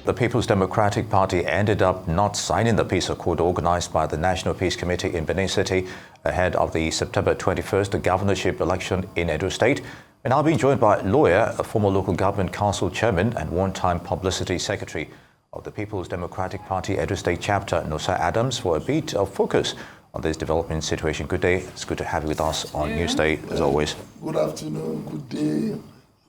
the People's Democratic Party ended up not signing the peace accord organized by the National Peace Committee in Benin City ahead of the September 21st governorship election in Edo State. And I'll be joined by a lawyer, a former local government council chairman and one-time publicity secretary of the People's Democratic Party Edo State chapter, Nosa Adams, for a bit of focus on this development situation. Good day. It's good to have you with us on Newsday, as always. Good afternoon. Good day,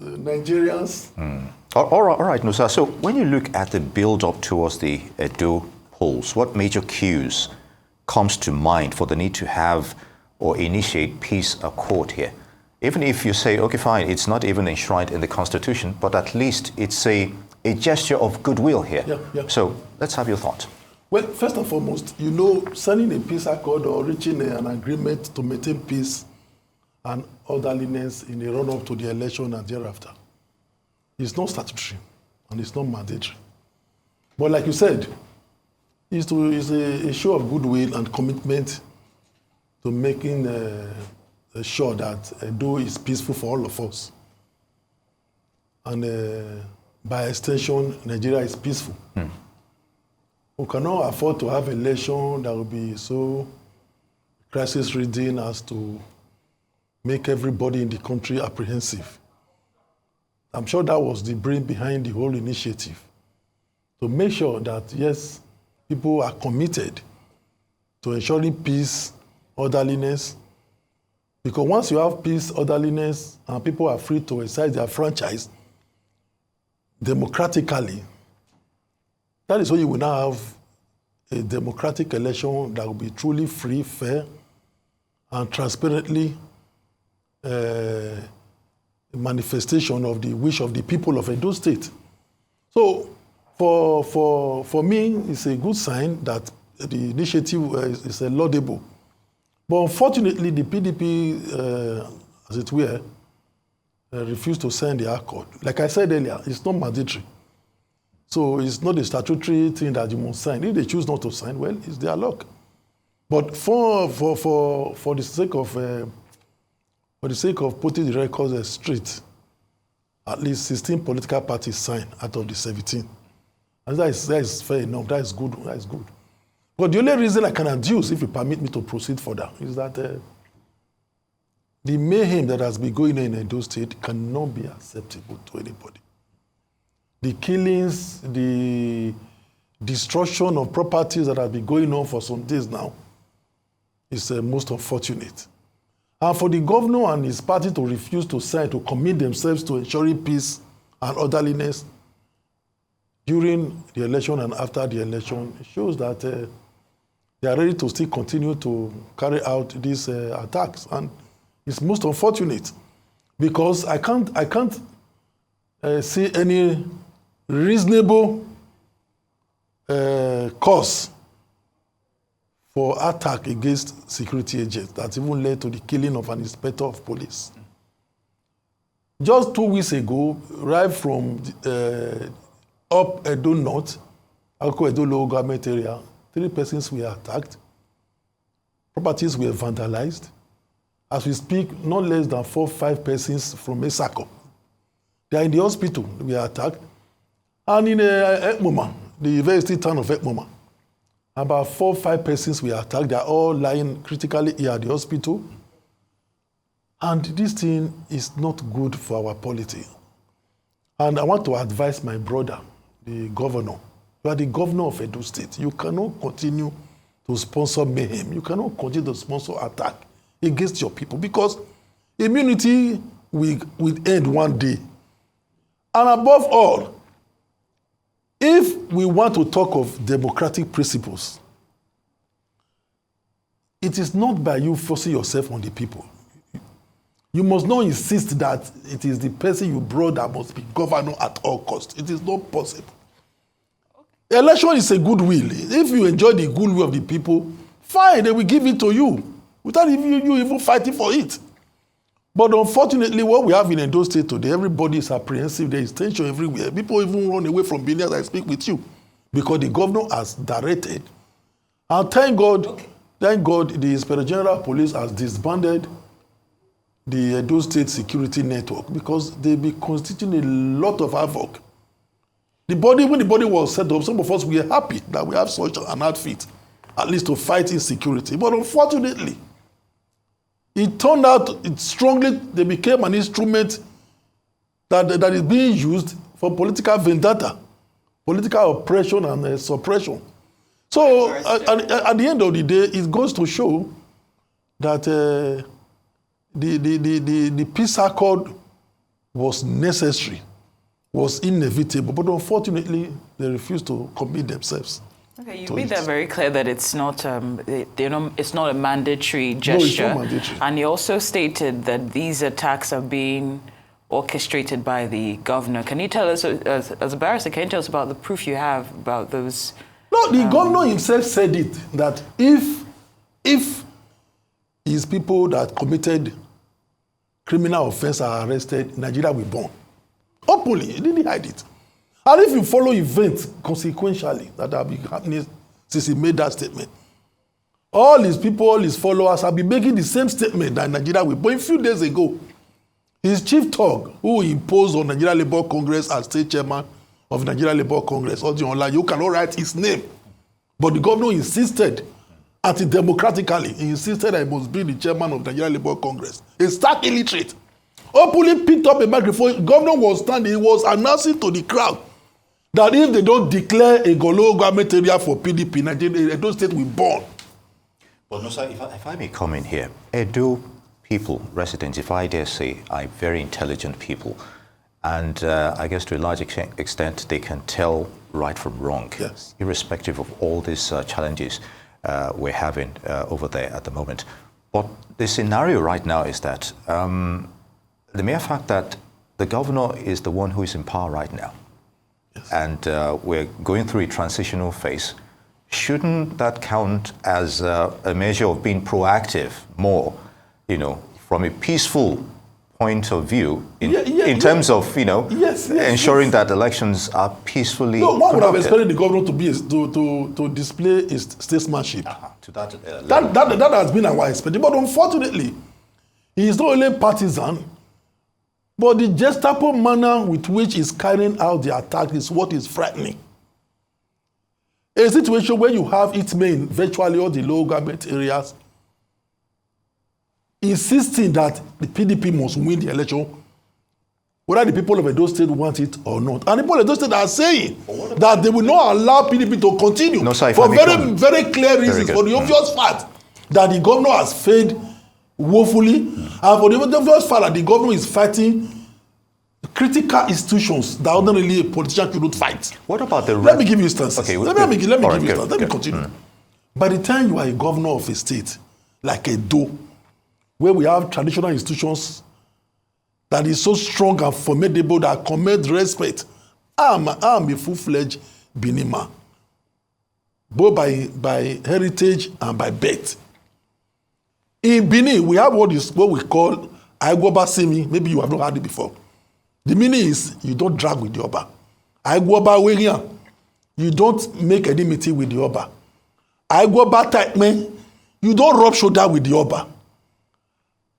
Nigerians. All right, Nosa. So when you look at the build-up towards the Edo polls, what major cues comes to mind for the need to have or initiate peace accord here? Even if you say, okay, fine, it's not even enshrined in the Constitution, but at least it's a gesture of goodwill here. Yeah. So let's have your thoughts. Well, first and foremost, signing a peace accord or reaching an agreement to maintain peace and orderliness in the run-up to the election and thereafter is not statutory and it's not mandatory. But like you said, it's a show of goodwill and commitment to making sure that Edo is peaceful for all of us. And by extension, Nigeria is peaceful. We cannot afford to have an election that will be so crisis-ridden as to make everybody in the country apprehensive. I'm sure that was the brain behind the whole initiative, to make sure that, yes, people are committed to ensuring peace, orderliness, because once you have peace, orderliness, and people are free to exercise their franchise democratically, that is when you will now have a democratic election that will be truly free, fair, and transparently manifestation of the wish of the people of Edo State. So for me, it's a good sign that the initiative is laudable. But unfortunately, the PDP, as it were, refused to sign the accord. Like I said earlier, it's not mandatory. So it's not a statutory thing that you must sign. If they choose not to sign, well, it's their luck. But for the sake of putting the records straight, at least 16 political parties signed out of the 17. And that is fair enough. That is good. That is good. But the only reason I can adduce, if you permit me to proceed further, is that the mayhem that has been going on in Edo State cannot be acceptable to anybody. The killings, the destruction of properties that have been going on for some days now is most unfortunate. And for the governor and his party to refuse to sign, to commit themselves to ensuring peace and orderliness during the election and after the election, it shows that they are ready to still continue to carry out these attacks. And it's most unfortunate because I can't see any reasonable cause for attack against security agents that even led to the killing of an inspector of police. Just 2 weeks ago, right from up Edo North, Alko Edo local government area, 3 persons were attacked. Properties were vandalized. As we speak, not less than 4 or 5 persons from Esako. They are in the hospital. We are attacked. And in Ekmoma, the university town of Ekmoma, about 4 or 5 persons were attacked. They are all lying critically here at the hospital. And this thing is not good for our polity. And I want to advise my brother, the governor. You are the governor of Edo State. You cannot continue to sponsor mayhem. You cannot continue to sponsor attack against your people because immunity will end one day. And above all, if we want to talk of democratic principles, it is not by you forcing yourself on the people. You must not insist that it is the person you brought that must be governor at all costs. It is not possible. Okay. Election is a goodwill. If you enjoy the goodwill of the people, fine, they will give it to you without you even fighting for it. But unfortunately, what we have in Edo State today, everybody is apprehensive. There is tension everywhere. People even run away from Benin as I speak with you because the governor has directed. And thank God, the Inspector General of Police has disbanded the Edo State Security Network because they be constituting a lot of havoc When the body was set up, some of us were happy that we have such an outfit, at least to fight insecurity. But unfortunately, it turned out they became an instrument that is being used for political vendetta, political oppression and suppression. So at the end of the day, it goes to show that the peace accord was necessary, was inevitable, but unfortunately, they refused to commit themselves. Okay, you made that very clear that it's not it's not a mandatory gesture. No, it's not mandatory. And you also stated that these attacks are being orchestrated by the governor. Can you tell us, as a barrister, can you tell us about the proof you have about those? No, the governor himself said it, that if his people that committed criminal offense are arrested, Nigeria will burn. Openly, he didn't hide it. And if you follow events consequentially that have been happening since he made that statement, all his people, all his followers have been making the same statement that Nigeria will burn. A few days ago, his chief thug, who imposed on Nigeria Labour Congress as state chairman of Nigeria Labour Congress, online, you cannot write his name. But the governor insisted, anti-democratically, he insisted that he must be the chairman of Nigeria Labour Congress. A stark illiterate. Openly picked up a microphone. The governor was standing, he was announcing to the crowd that if they don't declare a Golo government area for PDP, Nigeria, Edo State will burn. Well, Nosa, if I may come in here, Edo people, residents, if I dare say, are very intelligent people. And I guess to a large extent, they can tell right from wrong, yes, irrespective of all these challenges we're having over there at the moment. But the scenario right now is that the mere fact that the governor is the one who is in power right now, yes, and we're going through a transitional phase, shouldn't that count as a measure of being proactive more, from a peaceful point of view in terms of, ensuring that elections are peacefully one conducted? would have expected the governor to display his statesmanship. To that that has been our expectation. But unfortunately, he is not only partisan, but the Gestapo manner with which he's carrying out the attack is what is frightening. A situation where you have its men, virtually all the local government areas, insisting that the PDP must win the election, whether the people of Edo State want it or not. And the people of Edo State are saying that they will not allow PDP to continue for very clear reasons, for the obvious fact that the governor has failed woefully, and for the obvious fact that the governor is fighting critical institutions that ordinarily a politician could not fight. What about the... Let me give you instances. Okay, let me give you instances. Let me continue. By the time you are a governor of a state like Edo, where we have traditional institutions that is so strong and formidable that command respect, I'm a full-fledged Benima, both by heritage and by birth. In Benin, we have what we call Aigwoba Semi. Maybe you have not heard it before. The meaning is you don't drag with the Oba. Aigwoba Werian, you don't make enmity with the Oba. Aigwoba type man, you don't rub shoulder with the Oba.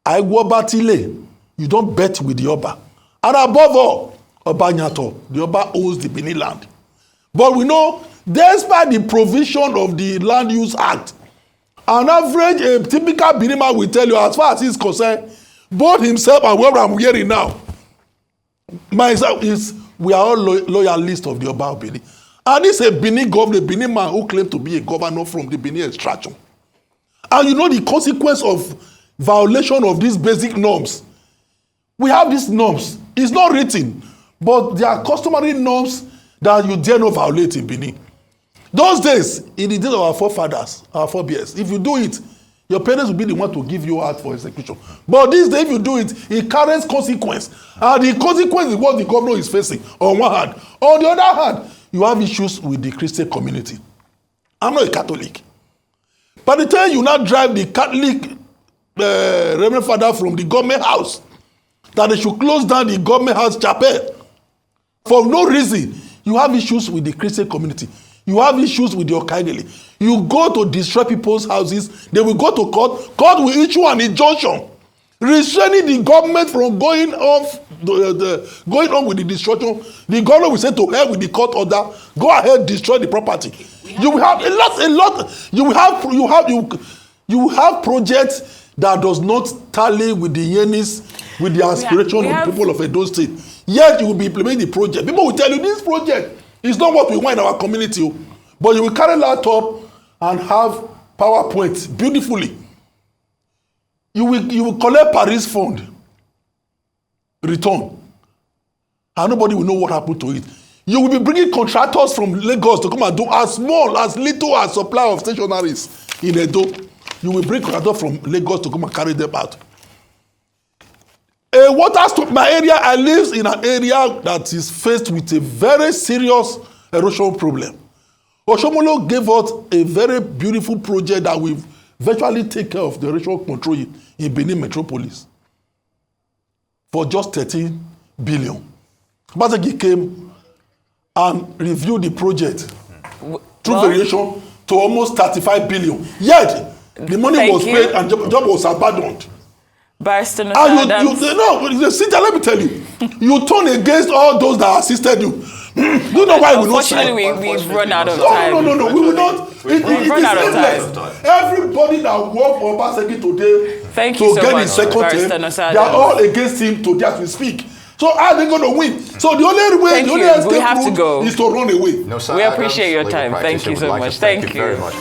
Aigwoba Tile, you don't bet with the Oba. And above all, Oba Nyato, the Oba owns the Benin land. But we know, despite the provision of the Land Use Act, an average, a typical Benima will tell you, as far as he's concerned, both himself and where I'm hearing now, myself is, we are all loyalists of the Oba of Benin. And this is a Benin governor, a Benin man who claimed to be a governor from the Benin extraction. And you know the consequence of violation of these basic norms. We have these norms. It's not written, but they are customary norms that you dare not violate in Benin. Those days, in the days of our forefathers, our forebears, if you do it, your parents will be the one to give you out for execution. But these days, if you do it, it carries consequence. And the consequence is what the governor is facing, on one hand. On the other hand, you have issues with the Christian community. I'm not a Catholic. By the time you now drive the Catholic Reverend Father from the government house, that they should close down the government house chapel, for no reason, you have issues with the Christian community. You have issues with your Okaigele. You go to destroy people's houses, they will go to court. Court will issue an injunction restraining the government from going off going on with the destruction. The government will say to hell with the court order, go ahead, destroy the property. You will have a lot. You will have projects that does not tally with the yearnings, with the aspiration of the people of Edo State. Yet you will be implementing the project. People will tell you this project is not what we want in our community, but you will carry laptop and have PowerPoint beautifully. You will collect Paris fund return, and nobody will know what happened to it. You will be bringing contractors from Lagos to come and do as small, as little as supply of stationaries in Edo. You will bring contractors from Lagos to come and carry them out. My area, I live in an area that is faced with a very serious erosion problem. Oshomolo gave us a very beautiful project that will virtually take care of the erosion control in Benin Metropolis for just 13 billion. Obaseki came and reviewed the project through variation to almost 35 billion. Yet, the money was paid and job was abandoned. Barrister Nosa, Cynthia, let me tell you, you turn against all those that assisted you. Do you know why we will not sign? Unfortunately, we've run out of time. No, we will not. We've run out of time. Everybody that worked for Obaseki today to get his second term, they are all against him today as we speak. So how are they going to win? So the only way, the only escape route is to run away. No, sir, we appreciate your time. Thank you so much. Thank you very much.